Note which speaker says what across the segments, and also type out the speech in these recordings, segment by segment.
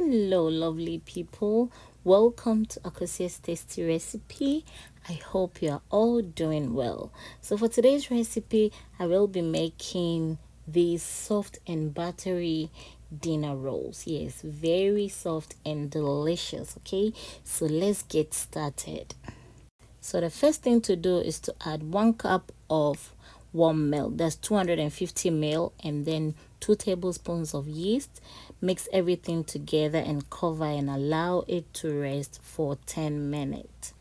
Speaker 1: Hello, lovely people. Welcome to Akosia's Tasty Recipe. I hope you are all doing well. So for today's recipe, I will be making these soft and buttery dinner rolls. Yes, very soft and delicious. Okay, so let's get started. So the first thing to do is to add 1 cup of warm milk. That's 250 ml, and then 2 tablespoons of yeast. Mix everything together and cover and allow it to rest for 10 minutes.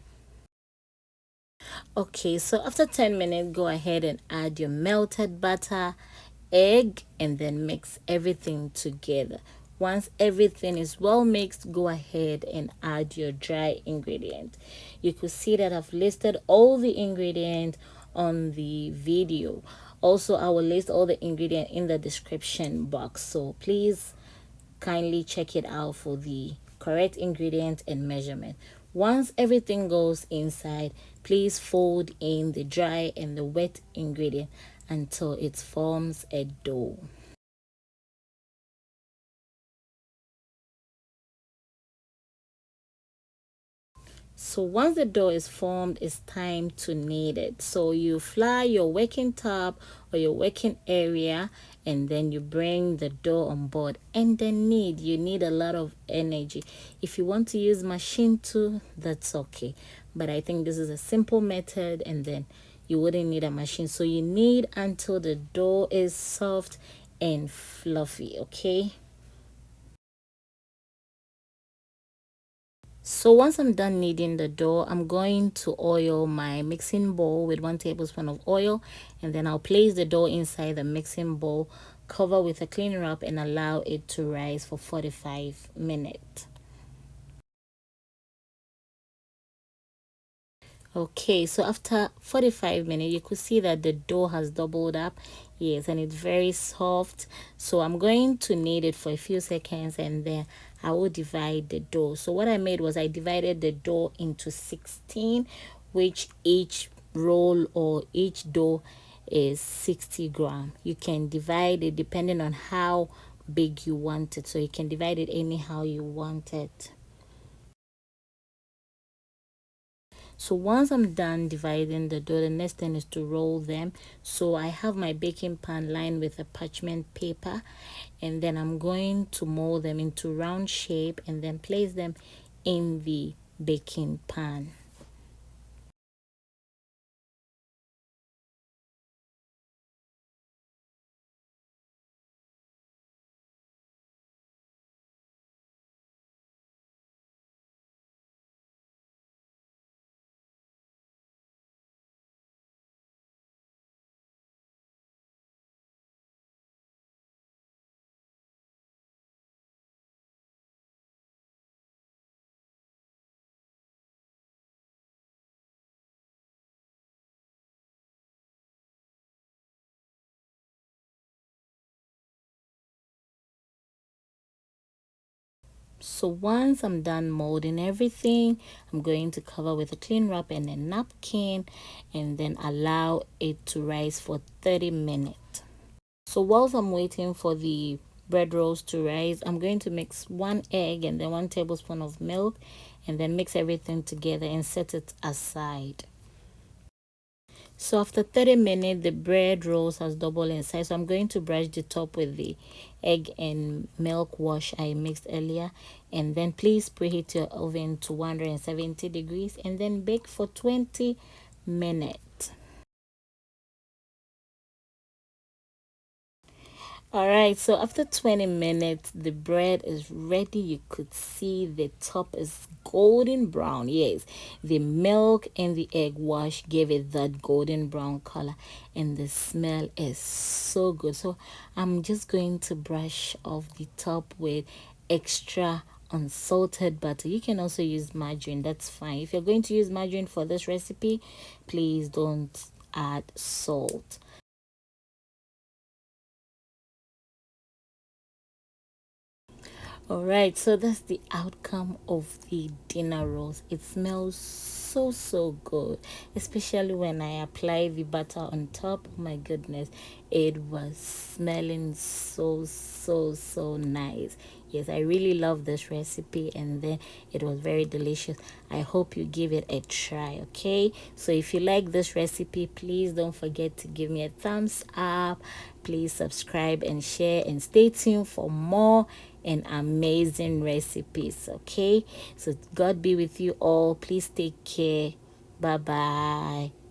Speaker 1: Okay, so after 10 minutes, go ahead and add your melted butter, egg, and then mix everything together. Once everything is well mixed, go ahead and add your dry ingredient. You could see that I've listed all the ingredients on the video. Also, I will list all the ingredients in the description box, so please kindly check it out for the correct ingredient and measurement. Once everything goes inside, please fold in the dry and the wet ingredient until it forms a dough. So once the dough is formed, it's time to knead it. So you fly your working top or your working area, and then you bring the dough on board and then knead. You need a lot of energy. If you want to use machine too, that's okay. But I think this is a simple method, and then you wouldn't need a machine. So you knead until the dough is soft and fluffy, okay? So once I'm done kneading the dough, I'm going to oil my mixing bowl with 1 tablespoon of oil, and then I'll place the dough inside the mixing bowl, cover with a cling wrap, and allow it to rise for 45 minutes. Okay, so after 45 minutes, you could see that the dough has doubled up. Yes, and it's very soft. So I'm going to knead it for a few seconds, and then I will divide the dough. So what I made was I divided the dough into 16, which each roll or each dough is 60 grams. You can divide it depending on how big you want it. So you can divide it anyhow you want it. So once I'm done dividing the dough, the next thing is to roll them. So I have my baking pan lined with a parchment paper, and then I'm going to mold them into round shape and then place them in the baking pan. So once I'm done molding everything, I'm going to cover with a clean wrap and a napkin, and then allow it to rise for 30 minutes. So whilst I'm waiting for the bread rolls to rise, I'm going to mix 1 egg and then 1 tablespoon of milk, and then mix everything together and set it aside. So after 30 minutes, the bread rolls has doubled in size. So I'm going to brush the top with the egg and milk wash I mixed earlier, and then please preheat your oven to 170 degrees and then bake for 20 minutes. All right, so after 20 minutes, the bread is ready. You could see the top is golden brown. Yes, the milk and the egg wash gave it that golden brown color, and the smell is so good. So I'm just going to brush off the top with extra unsalted butter. You can also use margarine, that's fine. If you're going to use margarine for this recipe, please don't add salt. All right, so that's the outcome of the dinner rolls. It smells so good, especially when I apply the butter on top. Oh my goodness, it was smelling so nice. Yes, I really love this recipe, and then it was very delicious. I hope you give it a try. Okay, so if you like this recipe, please don't forget to give me a thumbs up. Please subscribe and share, and stay tuned for more and amazing recipes. Okay, so God be with you all. Please take care. Bye bye.